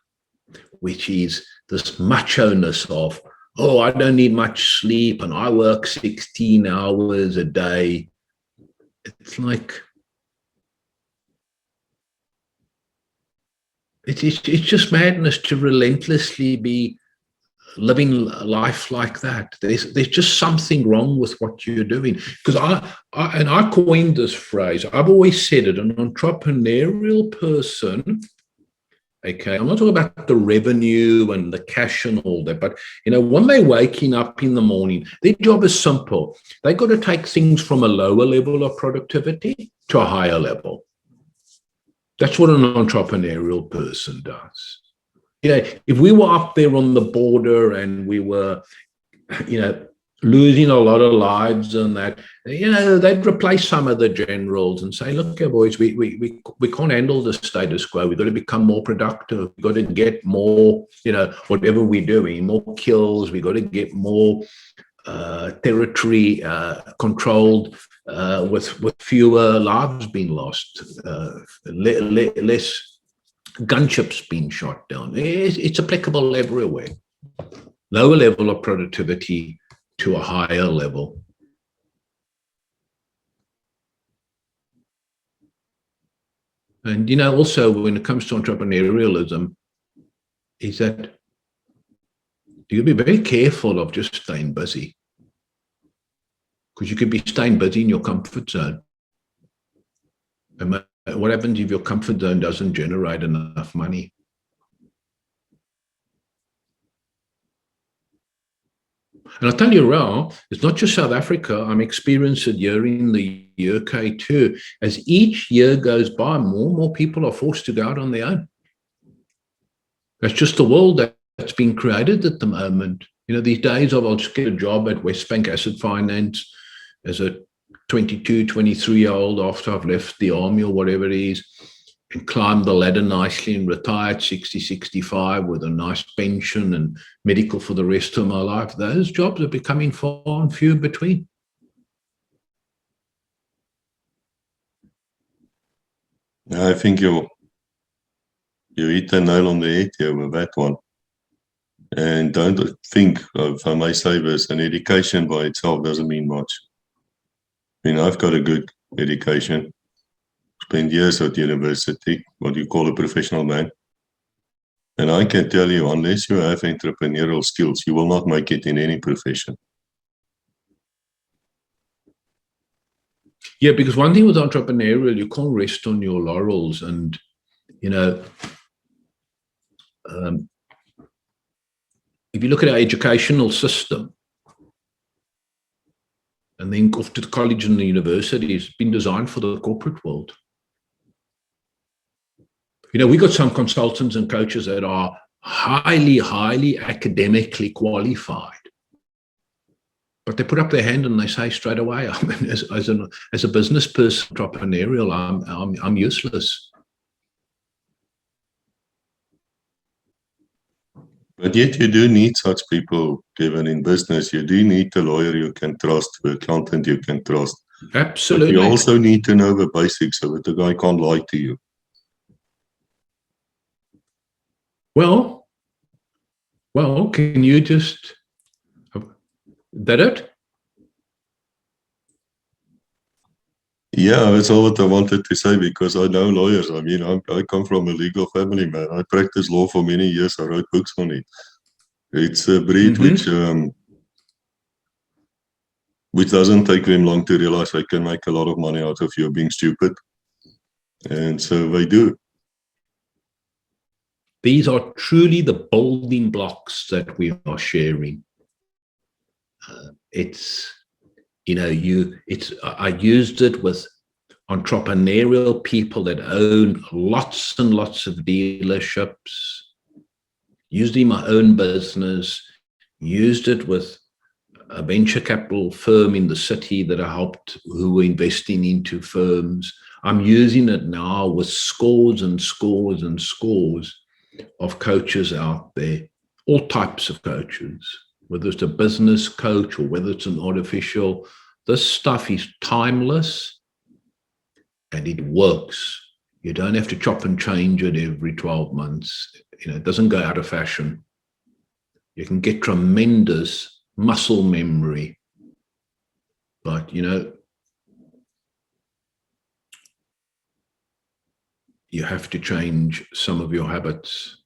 which is this macho-ness of, oh, I don't need much sleep and I work 16 hours a day. It's like, it's just madness to relentlessly be living life like that. There's just something wrong with what you're doing. Because I coined this phrase. I've always said it, an entrepreneurial person, okay, I'm not talking about the revenue and the cash and all that, but when they're waking up in the morning, their job is simple. They've got to take things from a lower level of productivity to a higher level. That's what an entrepreneurial person does. If we were up there on the border and we were, losing a lot of lives and that, they'd replace some of the generals and say, look, boys, we can't handle the status quo. We've got to become more productive. We've got to get more, whatever we're doing, more kills. We've got to get more territory controlled with fewer lives being lost, less gunships being shot down. It's applicable everywhere. Lower level of productivity to a higher level. And also when it comes to entrepreneurialism, is that you be very careful of just staying busy, because you could be staying busy in your comfort zone. And what happens if your comfort zone doesn't generate enough money? And I'll tell you, Raul, it's not just South Africa. I'm experiencing it here in the UK too. As each year goes by, more and more people are forced to go out on their own. That's just the world that's been created at the moment. These days of, I'll just get a job at Westbank Asset Finance as a 22, 23-year-old after I've left the army or whatever it is, and climb the ladder nicely and retire at 60, 65 with a nice pension and medical for the rest of my life. Those jobs are becoming far and few between. I think you hit the nail on the head here with that one. And don't think, if I may say this, an education by itself doesn't mean much. I've got a good education, spent years at university, what you call a professional man. And I can tell you, unless you have entrepreneurial skills, you will not make it in any profession. Yeah, because one thing with entrepreneurial, you can't rest on your laurels. And, if you look at our educational system, and then off to the college and the university, it's been designed for the corporate world. We got some consultants and coaches that are highly, highly academically qualified, but they put up their hand and they say straight away, I mean, as a business person, entrepreneurial, I'm useless. But yet you do need such people, Kevin, in business. You do need a lawyer you can trust, the accountant you can trust. Absolutely. But you also need to know the basics so that the guy can't lie to you. Well, can you just, that it? Yeah, that's all what I wanted to say because I know lawyers. I mean, I come from a legal family, man. I practiced law for many years. I wrote books on it. It's a breed which doesn't take them long to realize they can make a lot of money out of you being stupid. And so they do. These are truly the building blocks that we are sharing. I used it with entrepreneurial people that own lots and lots of dealerships, used it in my own business, used it with a venture capital firm in the city that I helped, who were investing into firms. I'm using it now with scores and scores and scores of coaches out there, all types of coaches, whether it's a business coach or whether it's an artificial. This stuff is timeless and it works. You don't have to chop and change it every 12 months. It doesn't go out of fashion. You can get tremendous muscle memory, but you have to change some of your habits.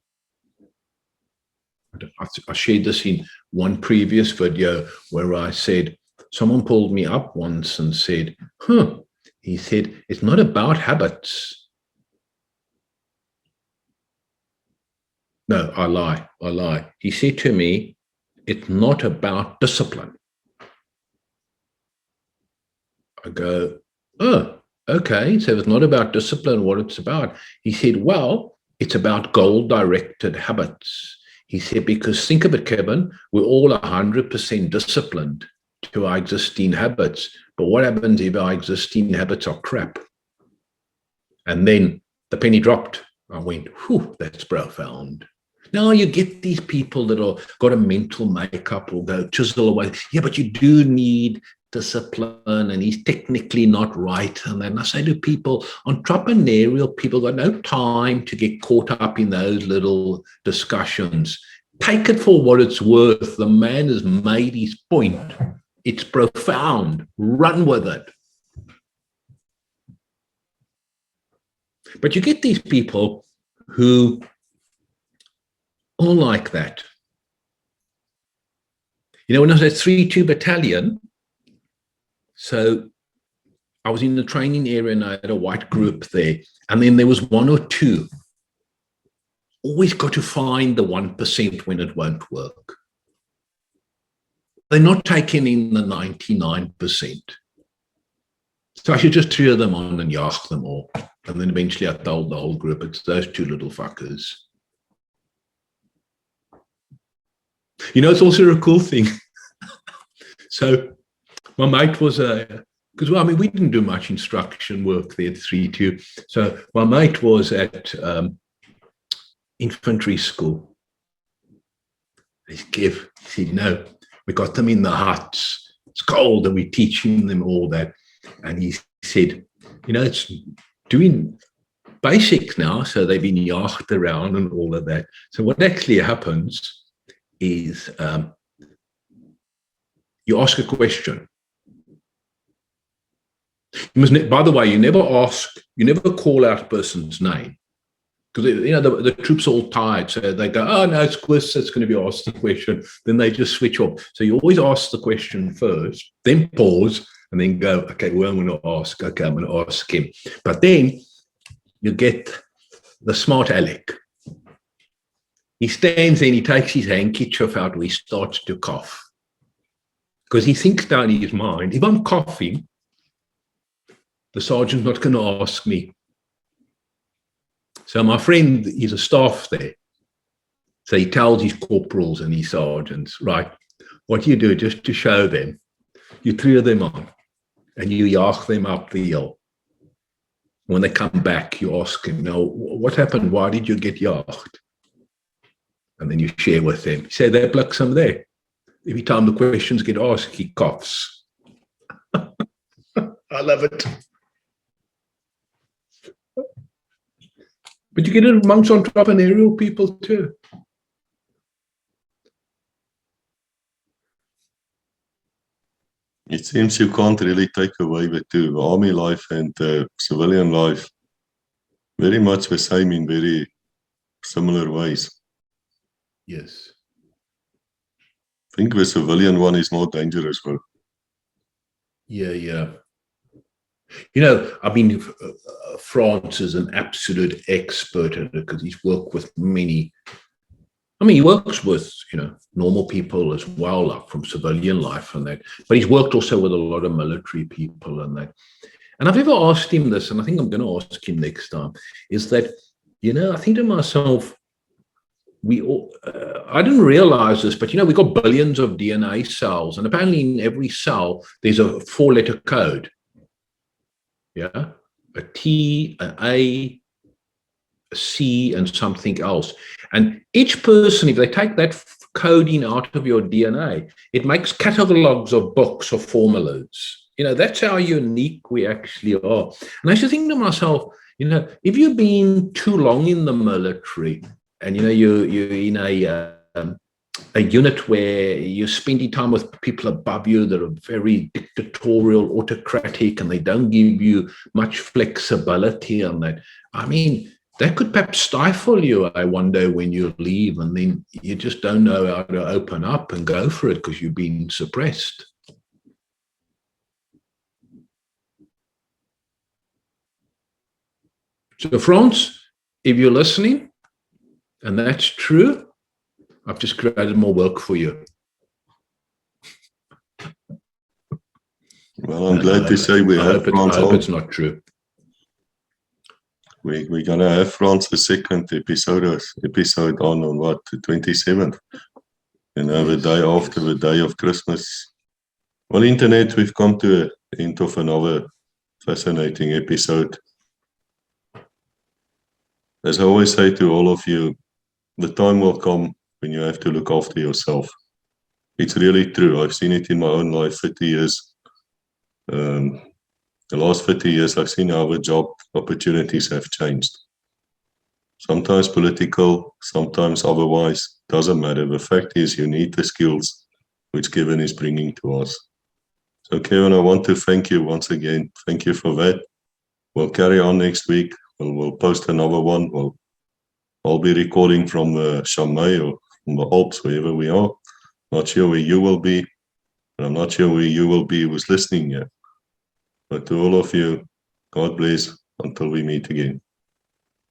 I shared this in one previous video where I said, someone pulled me up once and said, he said, it's not about habits. No, I lie. He said to me, it's not about discipline. I go, oh, okay. So it's not about discipline, what it's about. He said, well, it's about goal-directed habits. He said, because think of it, Kevin, we're all 100% disciplined to our existing habits. But what happens if our existing habits are crap? And then the penny dropped. I went, whew, that's profound. Now you get these people that are got a mental makeup or go chisel away. Yeah, but you do need discipline, and he's technically not right. And then I say to people, entrepreneurial people got no time to get caught up in those little discussions. Take it for what it's worth. The man has made his point. It's profound. Run with it. But you get these people who all like that. When I was at 3-2 battalion, so I was in the training area and I had a white group there. And then there was one or two. Always got to find the 1% when it won't work. They're not taking in the 99%. So I should just cheer them on and yak them all. And then eventually I told the whole group, it's those two little fuckers. It's also a cool thing. So my mate was because we didn't do much instruction work there at 3-2. So my mate was at infantry school. He said, we got them in the huts. It's cold and we're teaching them all that. And he said, it's doing basics now. So they've been yacht around and all of that. So what actually happens is you ask a question. By the way, you never call out a person's name. Because the troops are all tired, so they go, oh no, it's Chris that's going to be asked the question. Then they just switch off. So you always ask the question first, then pause, and then go, okay, well, I'm going to ask. Okay, I'm going to ask him. But then you get the smart aleck. He stands there and he takes his handkerchief out and he starts to cough. Because he thinks down in his mind, if I'm coughing, the sergeant's not going to ask me. So my friend is a staff there. So he tells his corporals and his sergeants, right, what you do just to show them, you clear them on and you yak them up the hill. When they come back, you ask him, now, what happened? Why did you get yacht? And then you share with them. You say, that bliksem there. Every time the questions get asked, he coughs. I love it. But you get it amongst entrepreneurial people too. It seems you can't really take away the two, army life and civilian life, very much the same in very similar ways. Yes. I think the civilian one is more dangerous, though. Yeah. You know, I mean, France is an absolute expert at it because he's worked with many. I mean, he works with, normal people as well, like from civilian life and that. But he's worked also with a lot of military people and that. And I've ever asked him this, and I think I'm going to ask him next time, is that, I think to myself, I didn't realize this, but we got billions of DNA cells, and apparently in every cell there's a 4-letter code. Yeah, a T, an A, a C, and something else. And each person, if they take that coding out of your DNA, it makes catalogs of books of formulas. That's how unique we actually are. And I used to think to myself, if you've been too long in the military, and you're in a unit where you're spending time with people above you that are very dictatorial, autocratic, and they don't give you much flexibility on that. I mean, that could perhaps stifle you, I wonder, when you leave, and then you just don't know how to open up and go for it because you've been suppressed. So, France, if you're listening, and that's true, I've just created more work for you. Well, I'm glad to say we have France. I hope it's not true. We're going to have France the second episode on what, the 27th? The day after the day of Christmas. Well, Internet, we've come to the end of another fascinating episode. As I always say to all of you, the time will come when you have to look after yourself. It's really true. I've seen it in my own life, 30 years. The last 30 years, I've seen how the job opportunities have changed. Sometimes political, sometimes otherwise, doesn't matter. The fact is you need the skills which Kevin is bringing to us. So Kevin, I want to thank you once again. Thank you for that. We'll carry on next week. We'll post another one. I'll be recording from Chamay or from the Alps, wherever we are. Not sure where you will be, and I'm not sure where you will be who's listening yet. But to all of you, God bless until we meet again.